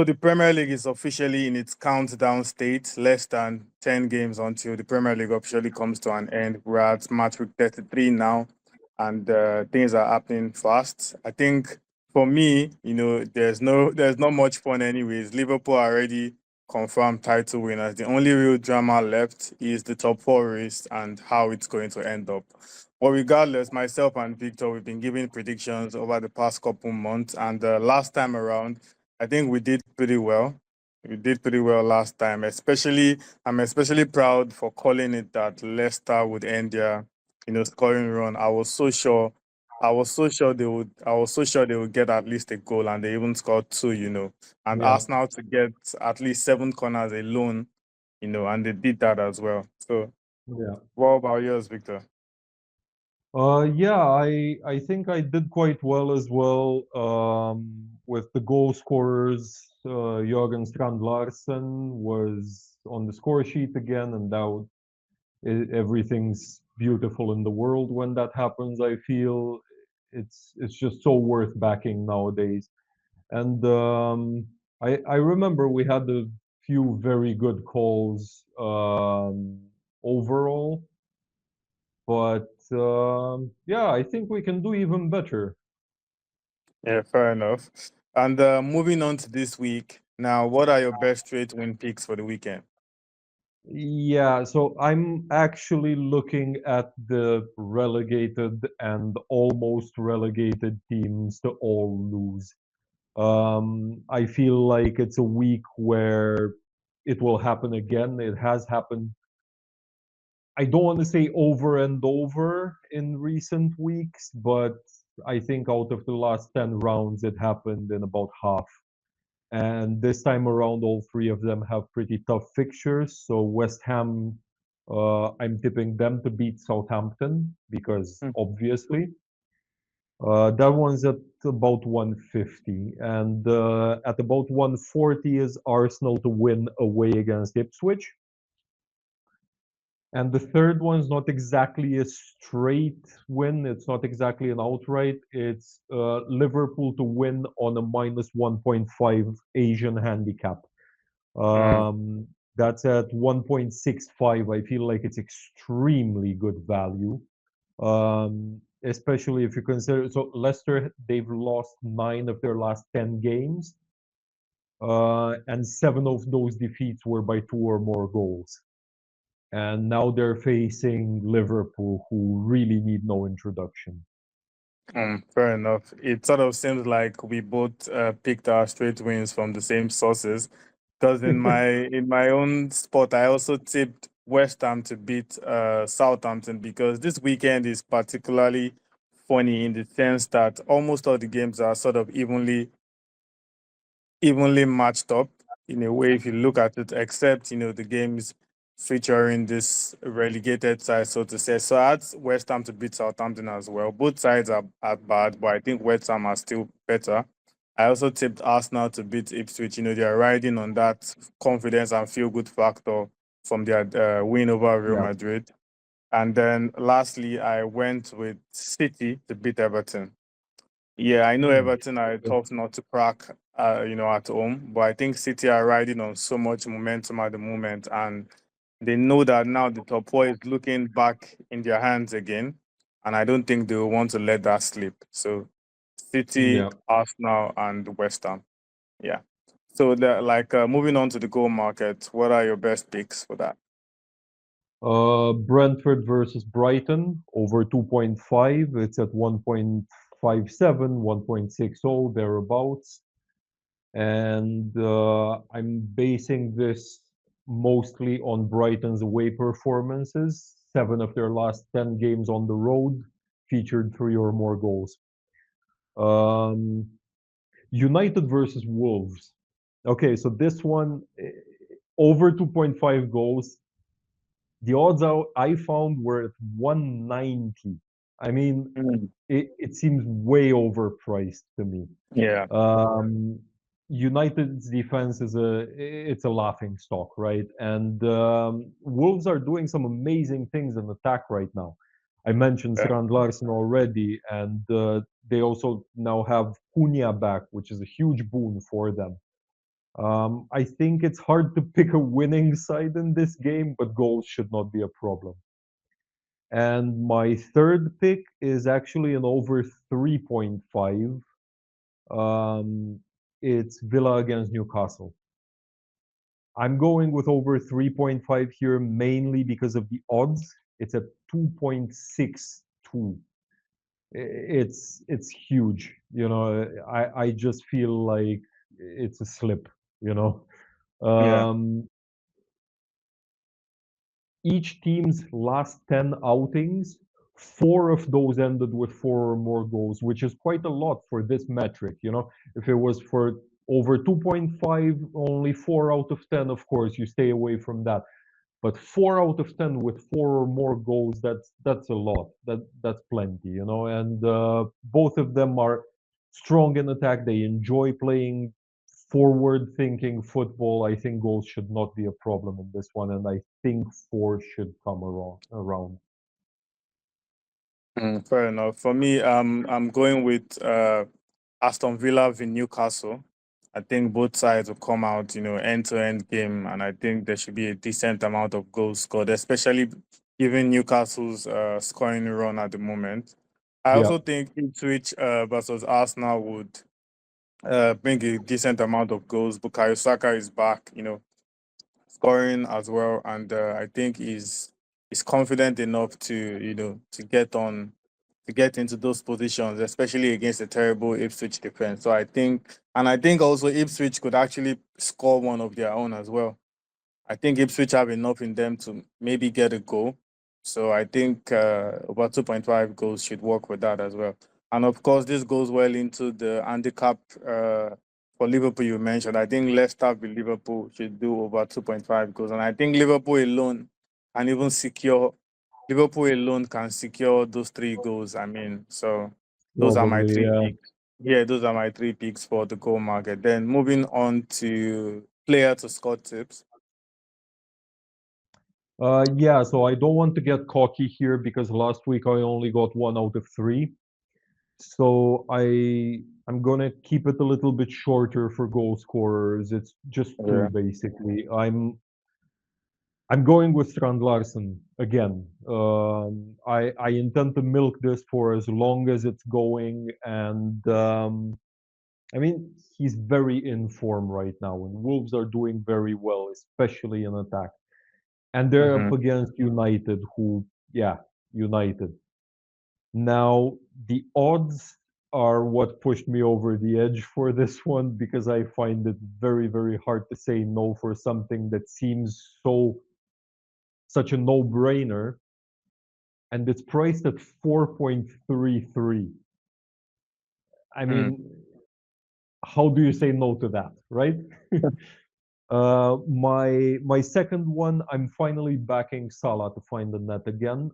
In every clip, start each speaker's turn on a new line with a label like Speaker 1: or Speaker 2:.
Speaker 1: So the Premier League is officially in its countdown state, less than 10 games until the Premier League officially comes to an end. We're at match week 33 now, and things are happening fast. I think for me, there's not much fun anyways. Liverpool are already confirmed title winners. The only real drama left is the top four race and how it's going to end up. But regardless, myself and Victor, we've been giving predictions over the past couple months, and last time around, I think we did pretty well. We did pretty well last time. I'm especially proud for calling it that Leicester would end their, scoring run. I was so sure they would get at least a goal, and they even scored two. And
Speaker 2: Yeah,
Speaker 1: Arsenal to get at least seven corners alone. And they did that as well. So,
Speaker 2: yeah.
Speaker 1: what about yours, Victor?
Speaker 2: Yeah, I think I did quite well as well. With the goal scorers, Jørgen Strand Larsen was on the score sheet again, and now everything's beautiful in the world when that happens. I feel it's just so worth backing nowadays. And I remember we had a few very good calls overall. But yeah, I think we can do even better.
Speaker 1: Yeah, fair enough. And moving on to this week. Now, what are your best straight win picks for the weekend?
Speaker 2: Yeah, so I'm actually looking at the relegated and almost relegated teams to all lose. I feel like it's a week where it will happen again. It has happened. I don't want to say over and over in recent weeks, but I think out of the last 10 rounds, it happened in about half. And this time around, all three of them have pretty tough fixtures. So West Ham, I'm tipping them to beat Southampton because
Speaker 1: Hmm.
Speaker 2: obviously that one's at about 150, and at about 140 is Arsenal to win away against Ipswich. And the third one's not exactly a straight win. It's not exactly an outright. It's Liverpool to win on a minus 1.5 Asian handicap.
Speaker 1: Mm.
Speaker 2: That's at 1.65. I feel like it's extremely good value. Especially if you consider, so Leicester, they've lost 9 of their last 10 games, and 7 of those defeats were by 2 or more goals. And now they're facing Liverpool, who really need no introduction.
Speaker 1: Fair enough. It sort of seems like we both picked our straight wins from the same sources. Because in my own spot, I also tipped West Ham to beat Southampton because this weekend is particularly funny in the sense that almost all the games are sort of evenly matched up in a way if you look at it, except the games featuring this relegated side, so to say. So I had West Ham to beat Southampton as well. Both sides are bad, but I think West Ham are still better. I also tipped Arsenal to beat Ipswich. They're riding on that confidence and feel good factor from their win over Real
Speaker 2: Yeah.
Speaker 1: Madrid. And then lastly, I went with City to beat Everton. Yeah, I know
Speaker 2: Hmm.
Speaker 1: Everton are tough not to crack, at home, but I think City are riding on so much momentum at the moment, and they know that now the top four is looking back in their hands again, and I don't think they will want to let that slip. So, City,
Speaker 2: Yeah.
Speaker 1: Arsenal, and West Ham. Yeah. So, moving on to the goal market, what are your best picks for that?
Speaker 2: Brentford versus Brighton over 2.5. It's at 1.57, 1.60, thereabouts. And I'm basing this mostly on Brighton's away performances. 7 of their last 10 games on the road featured 3 or more goals. Um, United versus Wolves. Okay, so this one over 2.5 goals. The odds I found were at 190. I mean,
Speaker 1: Mm.
Speaker 2: it seems way overpriced to me.
Speaker 1: Yeah.
Speaker 2: Um, United's defense it's a laughing stock, right? And Wolves are doing some amazing things in attack right now. I mentioned
Speaker 1: Yeah.
Speaker 2: Strand Larsen already, and they also now have Cunha back, which is a huge boon for them. I think it's hard to pick a winning side in this game, but goals should not be a problem. And my third pick is actually an over 3.5. Um, it's Villa against Newcastle. I'm going with over 3.5 here mainly because of the odds. It's at 2.62. It's huge. I just feel like it's a slip, you know.
Speaker 1: Yeah.
Speaker 2: Um, each team's last 10 outings, four of those ended with four or more goals, which is quite a lot for this metric. If it was for over 2.5, only 4 out of 10, of course, you stay away from that. But 4 out of 10 with four or more goals, that's a lot. That's plenty. And both of them are strong in attack. They enjoy playing forward-thinking football. I think goals should not be a problem in this one, and I think four should come around.
Speaker 1: Fair enough. For me, I'm going with Aston Villa v Newcastle. I think both sides will come out, end-to-end game, and I think there should be a decent amount of goals scored, especially given Newcastle's scoring run at the moment. I
Speaker 2: Yeah,
Speaker 1: also think Ipswich versus Arsenal would bring a decent amount of goals. Bukayo Saka is back, scoring as well, and I think he's confident enough to to get into those positions, especially against a terrible Ipswich defense. So I think also Ipswich could actually score one of their own as well. I think Ipswich have enough in them to maybe get a goal. So I think about 2.5 goals should work with that as well. And of course, this goes well into the handicap for Liverpool you mentioned. I think Leicester with Liverpool should do over 2.5 goals. And I think Liverpool alone can even secure, Liverpool alone can secure those 3 goals. I mean, so those are my
Speaker 2: probably.
Speaker 1: three picks. Yeah, those are my 3 picks for the goal market. Then moving on to player to score tips.
Speaker 2: Yeah, so I don't want to get cocky here because last week I only got 1 out of 3. So I'm gonna keep it a little bit shorter for goal scorers. It's just two
Speaker 1: Yeah.
Speaker 2: basically. I'm going with Strand Larsen again. I intend to milk this for as long as it's going, and I mean he's very in form right now, and Wolves are doing very well, especially in attack. And they're up
Speaker 1: Mm-hmm.
Speaker 2: against United, who, yeah, United. Now, the odds are what pushed me over the edge for this one because I find it very, very hard to say no for something that seems such a no-brainer, and it's priced at 4.33. I
Speaker 1: Mm.
Speaker 2: mean, how do you say no to that, right? My second one, I'm finally backing Salah to find the net again.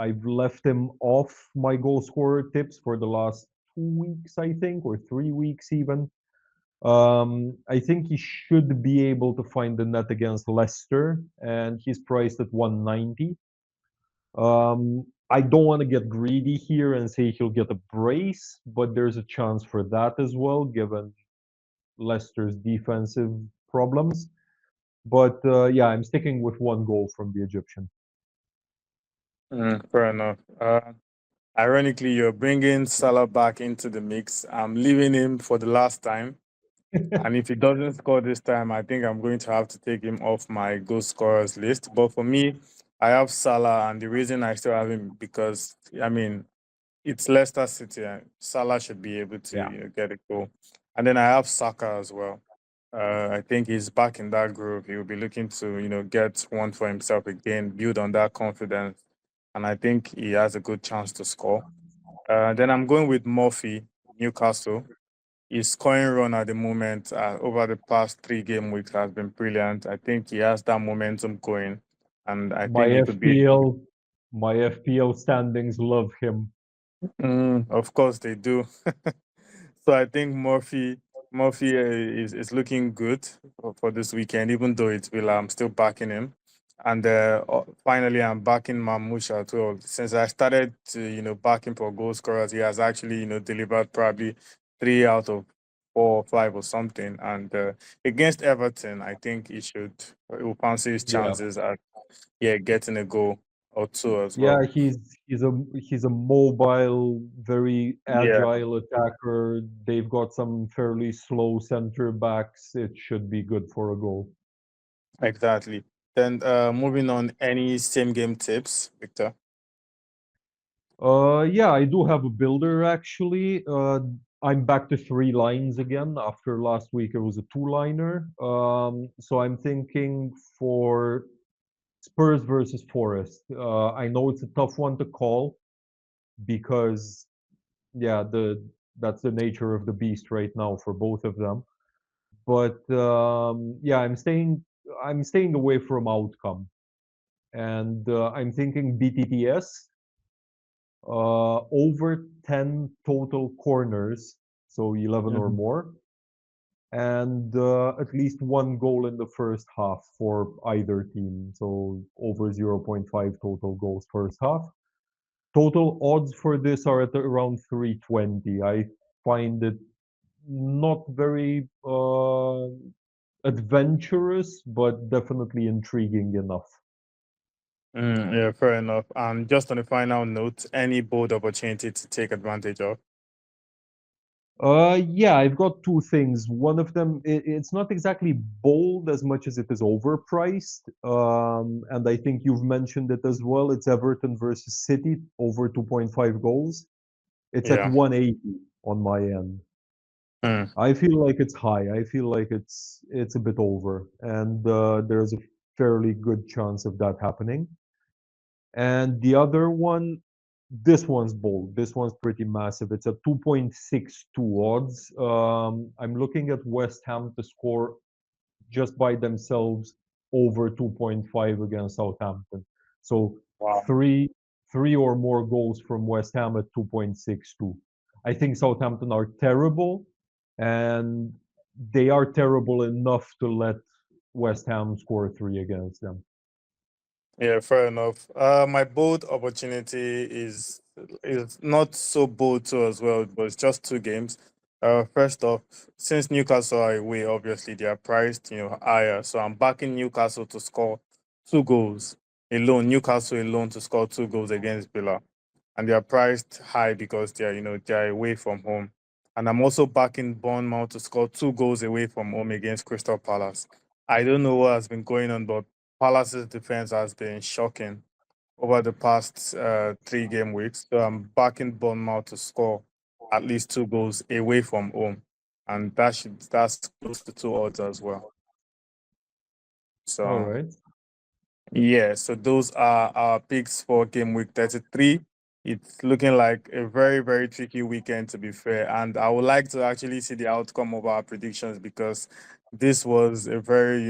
Speaker 2: I've left him off my goal scorer tips for the last 2 weeks, I think, or 3 weeks even. I think he should be able to find the net against Leicester, and he's priced at 190. I don't want to get greedy here and say he'll get a brace, but there's a chance for that as well, given Leicester's defensive problems. But yeah, I'm sticking with one goal from the Egyptian.
Speaker 1: Fair enough. Ironically, you're bringing Salah back into the mix. I'm leaving him for the last time. And if he doesn't score this time, I think I'm going to have to take him off my goal scorers list. But for me, I have Salah, and the reason I still have him because I mean it's Leicester City, and Salah should be able to
Speaker 2: Yeah.
Speaker 1: get a goal. And then I have Saka as well. I think he's back in that group. He will be looking to get one for himself again, build on that confidence, and I think he has a good chance to score. Then I'm going with Murphy, Newcastle. His scoring run at the moment over the past 3 game weeks has been brilliant. I think he has that momentum going, and I
Speaker 2: My
Speaker 1: think he could be.
Speaker 2: FPL, my FPL standings love him.
Speaker 1: Of course, they do. So I think Murphy is looking good for this weekend, even though it's Villa. I'm still backing him. And finally, I'm backing Mamouche as well. Since I started to, back him for goal scorers, he has actually, delivered probably 3 out of 4 or 5 or something. And against Everton, I think he will fancy his
Speaker 2: Yeah.
Speaker 1: chances at getting a goal or two as
Speaker 2: Yeah,
Speaker 1: well.
Speaker 2: he's a mobile, very
Speaker 1: Yeah,
Speaker 2: agile attacker. They've got some fairly slow center backs. It should be good for a goal.
Speaker 1: exactly. Then moving on, any same game tips, Victor?
Speaker 2: Yeah, I do have a builder actually. I'm back to three lines again. After last week, it was a two-liner. So I'm thinking for Spurs versus Forest. I know it's a tough one to call because yeah, that's the nature of the beast right now for both of them. But yeah, I'm staying away from outcome, and I'm thinking BTTS over 10 total corners, so 11 or
Speaker 1: Mhm.
Speaker 2: more, and at least one goal in the first half for either team, so over zero point 0.5 total goals first half. Total odds for this are at around 320. I find it not very adventurous, but definitely intriguing enough.
Speaker 1: Yeah, fair enough. And just on a final note, any bold opportunity to take advantage of?
Speaker 2: Yeah, I've got two things. One of them, it's not exactly bold as much as it is overpriced. And I think you've mentioned it as well. It's Everton versus City over 2.5 goals. It's at
Speaker 1: Yeah.
Speaker 2: 180 on my end.
Speaker 1: Mm.
Speaker 2: I feel like it's high. I feel like it's a bit over, and there's a fairly good chance of that happening. And the other one, this one's bold. This one's pretty massive. It's a 2.62 odds. I'm looking at West Ham to score just by themselves over 2.5 against Southampton. So
Speaker 1: Wow.
Speaker 2: three three or more goals from West Ham at 2.62. I think Southampton are terrible, and they are terrible enough to let West Ham score three against them.
Speaker 1: Yeah, fair enough. My bold opportunity is not so bold too as well, but it's just 2 games. First off, since Newcastle are away, obviously they are priced, higher. So I'm backing Newcastle to score 2 goals alone. Newcastle alone to score 2 goals against Villa, and they are priced high because they're away from home. And I'm also backing Bournemouth to score 2 goals away from home against Crystal Palace. I don't know what has been going on, but Palace's defense has been shocking over the past 3 game weeks. So I'm backing Bournemouth to score at least 2 goals away from home, and that's close to 2 odds as well.
Speaker 2: All
Speaker 1: So
Speaker 2: right.
Speaker 1: yeah, so those are our picks for game week 33. It's looking like a very, very tricky weekend, to be fair. And I would like to actually see the outcome of our predictions because this was a very,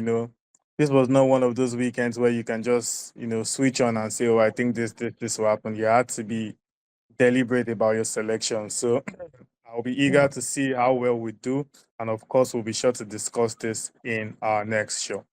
Speaker 1: this was not one of those weekends where you can just, switch on and say, oh, I think this will happen. You had to be deliberate about your selection. So I'll be eager
Speaker 2: Yeah.
Speaker 1: to see how well we do. And of course, we'll be sure to discuss this in our next show.